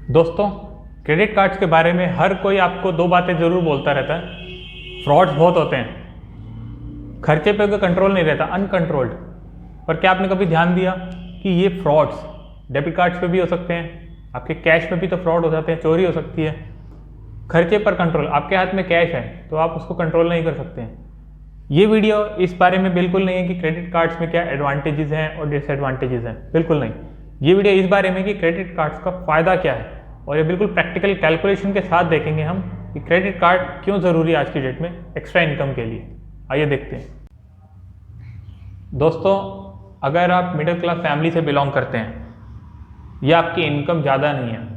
दोस्तों, credit cards के बारे में हर कोई आपको दो बातें ज़रूर बोलता रहता है। फ्रॉड्स बहुत होते हैं, खर्चे पे कोई कंट्रोल नहीं रहता, अनकंट्रोल्ड। पर क्या आपने कभी ध्यान दिया कि ये फ्रॉड्स डेबिट कार्ड्स पे भी हो सकते हैं, आपके कैश में भी तो फ्रॉड हो जाते हैं, चोरी हो सकती है। खर्चे पर कंट्रोल, आपके हाथ में कैश है तो आप उसको कंट्रोल नहीं कर सकते हैं। ये वीडियो इस बारे में बिल्कुल नहीं है कि क्रेडिट कार्ड्स में क्या एडवांटेजेस हैं और डिसएडवांटेजेस हैं, बिल्कुल नहीं। ये वीडियो इस बारे में कि क्रेडिट कार्ड्स का फ़ायदा क्या है, और ये बिल्कुल प्रैक्टिकल कैलकुलेशन के साथ देखेंगे हम कि क्रेडिट कार्ड क्यों ज़रूरी है आज की डेट में एक्स्ट्रा इनकम के लिए। आइए देखते हैं। दोस्तों, अगर आप मिडिल क्लास फैमिली से बिलोंग करते हैं या आपकी इनकम ज़्यादा नहीं है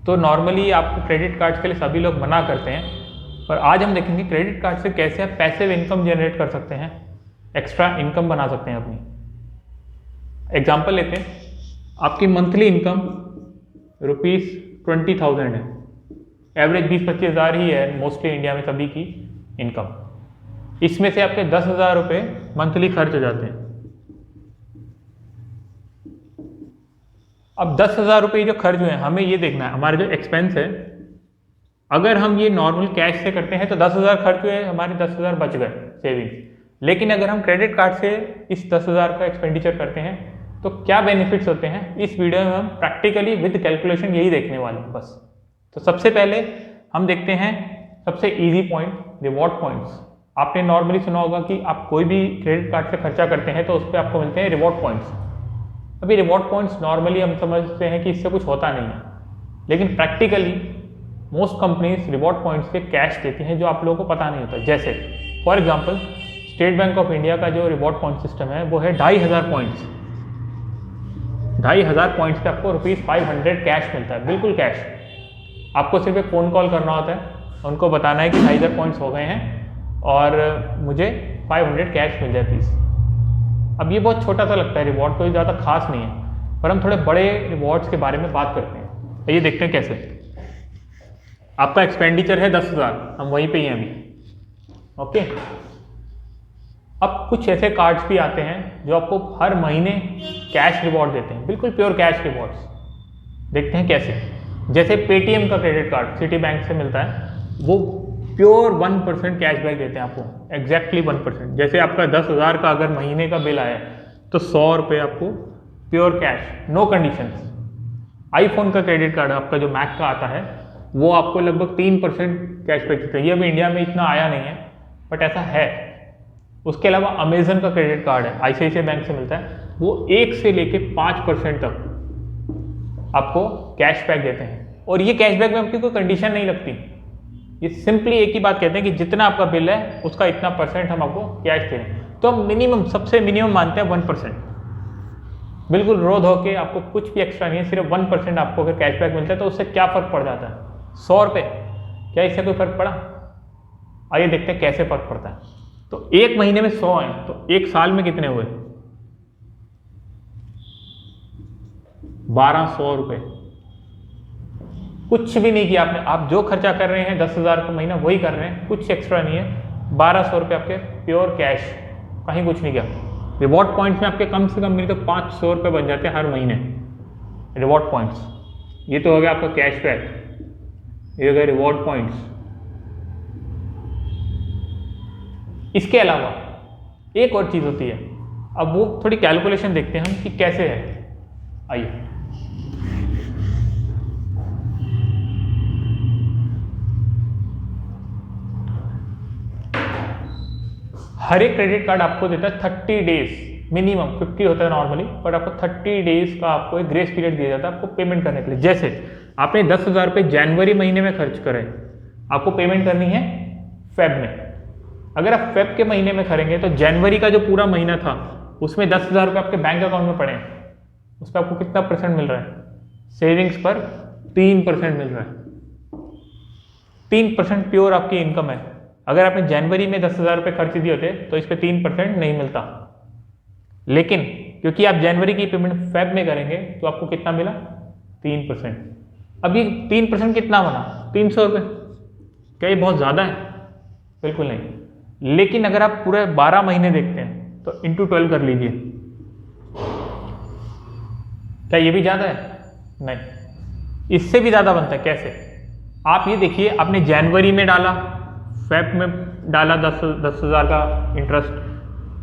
तो नॉर्मली आपको क्रेडिट कार्ड्स के लिए सभी लोग मना करते हैं। पर आज हम देखेंगे क्रेडिट कार्ड से कैसे आप पैसिव इनकम जनरेट कर सकते हैं, एक्स्ट्रा इनकम बना सकते हैं अपनी। एग्जांपल लेते हैं, आपकी मंथली इनकम ₹20,000 है, एवरेज 20-25 हज़ार ही है मोस्टली इंडिया में सभी की इनकम। इसमें से आपके 10,000 रुपये मंथली खर्च हो जाते हैं। अब 10,000 रुपये जो खर्च हुए हैं, हमें ये देखना है हमारे जो एक्सपेंस है, अगर हम ये नॉर्मल कैश से करते हैं तो 10,000 खर्च हुए, हमारे 10,000 बच गए सेविंग्स। लेकिन अगर हम क्रेडिट कार्ड से इस 10,000 का एक्सपेंडिचर करते हैं तो क्या बेनिफिट्स होते हैं, इस वीडियो में हम प्रैक्टिकली विद कैलकुलेशन यही देखने वाले हैं बस। तो सबसे पहले हम देखते हैं सबसे इजी पॉइंट, रिवॉर्ड पॉइंट्स। आपने नॉर्मली सुना होगा कि आप कोई भी क्रेडिट कार्ड से खर्चा करते हैं तो उस पर आपको मिलते हैं रिवॉर्ड पॉइंट्स। अभी रिवॉर्ड पॉइंट्स नॉर्मली हम समझते हैं कि इससे कुछ होता नहीं है, लेकिन practically most companies reward points के कैश देती हैं जो आप लोगों को पता नहीं होता। जैसे for example state bank of India का जो रिवॉर्ड पॉइंट सिस्टम है वो है 2,500 पॉइंट्स। 2,500 पॉइंट्स पे आपको ₹500 कैश मिलता है, बिल्कुल कैश। आपको सिर्फ एक फ़ोन कॉल करना होता है, उनको बताना है कि 2,500 पॉइंट्स हो गए हैं और मुझे 500 कैश मिल जाए प्लीज़। अब ये बहुत छोटा सा लगता है रिवॉर्ड, कोई ज़्यादा खास नहीं है, पर हम थोड़े बड़े रिवॉर्ड्स के बारे में बात करते हैं। ये देखते हैं कैसे। आपका एक्सपेंडिचर है 10,000, हम वहीं पे ही हैं अभी, ओके। अब कुछ ऐसे कार्ड्स भी आते हैं जो आपको हर महीने कैश रिवॉर्ड देते हैं, बिल्कुल प्योर कैश रिवॉर्ड्स। देखते हैं कैसे। जैसे पेटीएम का क्रेडिट कार्ड सिटी बैंक से मिलता है, वो प्योर 1% कैशबैक देते हैं आपको, एग्जैक्टली 1%। जैसे आपका 10,000 का अगर महीने का बिल आया तो 100 रुपये आपको pure cash, no conditions. IPhone का क्रेडिट कार्ड आपका जो मैक का आता है वो आपको लगभग 3% कैशबैक देते हैं। ये अभी इंडिया में इतना आया नहीं है, बट ऐसा है। उसके अलावा अमेजन का क्रेडिट कार्ड है, आईसीआईसीआई बैंक से मिलता है, वो 1 से लेके 5% तक आपको कैशबैक देते हैं। और ये कैशबैक में आपकी कोई कंडीशन नहीं लगती, ये सिंपली एक ही बात कहते हैं कि जितना आपका बिल है उसका इतना % हम आपको कैश दे रहे हैं। तो हम मिनिमम, सबसे मिनिमम मानते हैं 1%। बिल्कुल रो धो के आपको कुछ भी एक्स्ट्रा नहीं है, सिर्फ 1% आपको अगर कैशबैक मिलता है तो उससे क्या फ़र्क पड़ जाता है? 100 रुपये, क्या इससे कोई फ़र्क पड़ा? आइए देखते हैं कैसे फ़र्क पड़ता है। तो एक महीने में 100 हैं तो एक साल में कितने हुए? 1,200 रुपये। कुछ भी नहीं किया आपने, आप जो खर्चा कर रहे हैं 10,000 का महीना वही कर रहे हैं, कुछ एक्स्ट्रा नहीं है। 1,200 रुपये आपके प्योर कैश, कहीं कुछ नहीं किया। रिवॉर्ड पॉइंट्स में आपके कम से कम मिलते 500 रुपये बन जाते हैं हर महीने रिवॉर्ड पॉइंट्स। ये तो हो गया आपका कैशबैक, ये हो गया रिवॉर्ड पॉइंट्स। इसके अलावा एक और चीज़ होती है, अब वो थोड़ी कैलकुलेशन देखते हैं हम कि कैसे है। आइए। हर एक क्रेडिट कार्ड आपको देता है 30 डेज मिनिमम, 50 होता है नॉर्मली, पर आपको 30 डेज का आपको एक ग्रेस पीरियड दिया जाता है आपको पेमेंट करने के लिए। जैसे आपने 10,000 रुपये जनवरी महीने में खर्च करे, आपको पेमेंट करनी है फेब में। अगर आप फेब के महीने में करेंगे तो जनवरी का जो पूरा महीना था उसमें 10,000 रुपये आपके बैंक अकाउंट में पड़े हैं, उस पर आपको कितना % मिल रहा है? सेविंग्स पर 3% मिल रहा है। 3% प्योर आपकी इनकम है। अगर आपने जनवरी में 10,000 रुपये खर्च दिए होते तो इस पर 3% नहीं मिलता, लेकिन क्योंकि आप जनवरी की पेमेंट फेब में करेंगे तो आपको कितना मिला? 3%। अब ये 3% कितना बना? 300 रुपये। क्या ये बहुत ज़्यादा है? बिल्कुल नहीं। लेकिन अगर आप पूरे 12 महीने देखते हैं तो इंटू 12 कर लीजिए, क्या ये भी ज़्यादा है? नहीं। इससे भी ज़्यादा बनता है। कैसे? आप ये देखिए, आपने जनवरी में डाला, फेब में डाला 10,000 का इंटरेस्ट,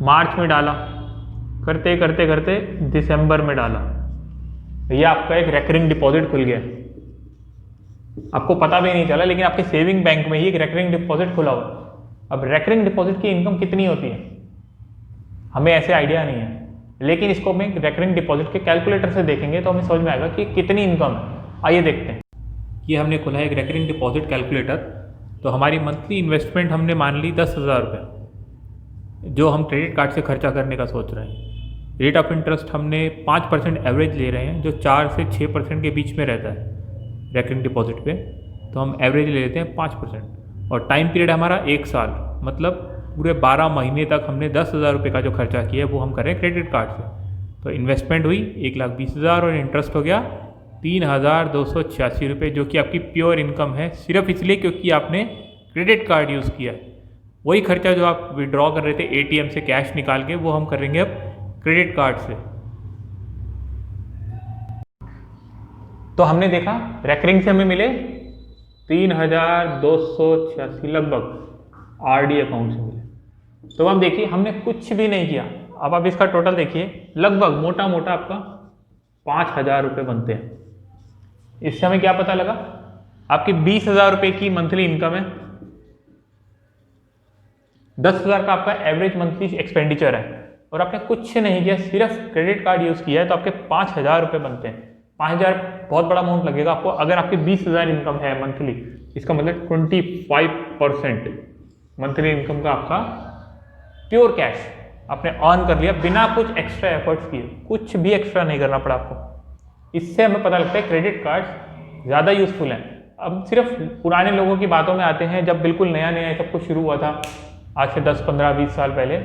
मार्च में डाला, करते करते करते दिसंबर में डाला, ये आपका एक रेकरिंग डिपॉजिट खुल गया। आपको पता भी नहीं चला, लेकिन आपके सेविंग बैंक में ही एक रेकरिंग डिपॉजिट खुला हुआ। अब रेकरिंग डिपॉजिट की इनकम कितनी होती है हमें ऐसे आइडिया नहीं है, लेकिन इसको हम रेकरिंग डिपॉजिट के कैलकुलेटर से देखेंगे तो हमें समझ में आएगा कि कितनी इनकम है। आइए देखते हैं। ये हमने खोला है एक रेकरिंग डिपॉजिट कैलकुलेटर। तो हमारी मंथली इन्वेस्टमेंट हमने मान ली 10,000 रुपये, जो हम क्रेडिट कार्ड से खर्चा करने का सोच रहे हैं। रेट ऑफ इंटरेस्ट हमने 5% एवरेज ले रहे हैं, जो 4 से 6% के बीच में रहता है रेकरिंग डिपॉजिट पे। तो हम एवरेज ले लेते हैं 5%, और टाइम पीरियड हमारा 1 साल, मतलब पूरे 12 महीने तक हमने 10,000 रुपये का जो खर्चा किया है वो हम कर रहे हैं क्रेडिट कार्ड से। तो इन्वेस्टमेंट हुई 1,20,000 और इंटरेस्ट हो गया 3,286 रुपये, जो कि आपकी प्योर इनकम है, सिर्फ इसलिए क्योंकि आपने क्रेडिट कार्ड यूज़ किया। वही खर्चा जो आप विड्रॉ कर रहे थे ATM से कैश निकाल के, वो हम करेंगे अब क्रेडिट कार्ड से। तो हमने देखा रेकरिंग से हमें मिले 3,286 लगभग RD अकाउंट से मिले। तो अब देखिए हमने कुछ भी नहीं किया। अब आप इसका टोटल देखिए, लगभग मोटा मोटा आपका 5,000 रुपये बनते हैं। इससे हमें क्या पता लगा? आपकी 20,000 रुपये की मंथली इनकम है, 10,000 का आपका एवरेज मंथली एक्सपेंडिचर है, और आपने कुछ नहीं किया, सिर्फ क्रेडिट कार्ड यूज़ किया है, तो आपके 5,000 रुपये बनते हैं। 5,000 बहुत बड़ा अमाउंट लगेगा आपको। अगर आपकी 20,000 इनकम है मंथली, इसका मतलब 25% मंथली इनकम का आपका प्योर कैश आपने अर्न कर लिया बिना कुछ एक्स्ट्रा एफर्ट्स किए। कुछ भी एक्स्ट्रा नहीं करना पड़ा आपको। इससे हमें पता लगता है क्रेडिट कार्ड्स ज़्यादा यूज़फुल हैं। अब सिर्फ पुराने लोगों की बातों में आते हैं, जब बिल्कुल नया नया सब कुछ शुरू हुआ था आज से 10, 15, 20 साल पहले,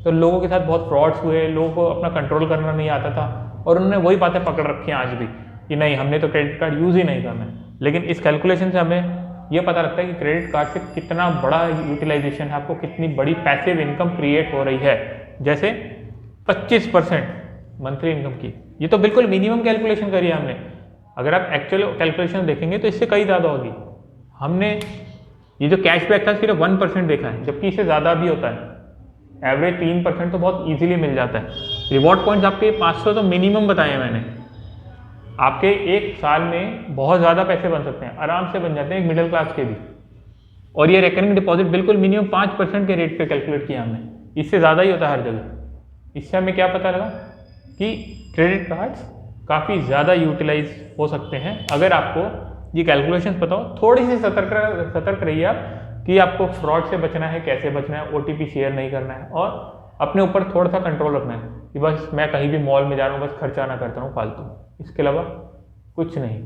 तो लोगों के साथ बहुत फ्रॉड्स हुए, लोगों को अपना कंट्रोल करना नहीं आता था, और उन्होंने वही बातें पकड़ रखी हैं आज भी कि नहीं, हमने तो क्रेडिट कार्ड यूज़ ही नहीं करना है। लेकिन इस कैलकुलेशन से हमें ये पता लगता है कि क्रेडिट कार्ड से कितना बड़ा यूटिलाइजेशन है, आपको कितनी बड़ी पैसिव इनकम क्रिएट हो रही है। जैसे 25% मंथली इनकम की, ये तो बिल्कुल मिनिमम कैलकुलेशन करी है हमने। अगर आप एक्चुअल कैलकुलेशन देखेंगे तो इससे कई ज़्यादा होगी। हमने ये जो कैशबैक था सिर्फ 1% देखा है, जबकि इससे ज़्यादा भी होता है। एवरेज 3% तो बहुत ईजिली मिल जाता है। रिवॉर्ड पॉइंट्स आपके 500 तो मिनिमम बताए मैंने। आपके एक साल में बहुत ज़्यादा पैसे बन सकते हैं, आराम से बन जाते हैं एक मिडिल क्लास के भी। और ये रेकरिंग डिपॉजिट बिल्कुल मिनिमम 5% के रेट पे कैलकुलेट किया हमने, इससे ज़्यादा ही होता है हर जगह। इससे हमें क्या पता लगा कि क्रेडिट कार्ड्स काफ़ी ज़्यादा यूटिलाइज हो सकते हैं अगर आपको ये कैलकुलेशंस पता हो। थोड़ी सी सतर्क रहिए आप कि आपको फ्रॉड से बचना है, कैसे बचना है, OTP शेयर नहीं करना है, और अपने ऊपर थोड़ा सा कंट्रोल रखना है कि बस मैं कहीं भी मॉल में जा रहा हूँ, बस खर्चा ना करता हूँ फालतू, इसके अलावा कुछ नहीं।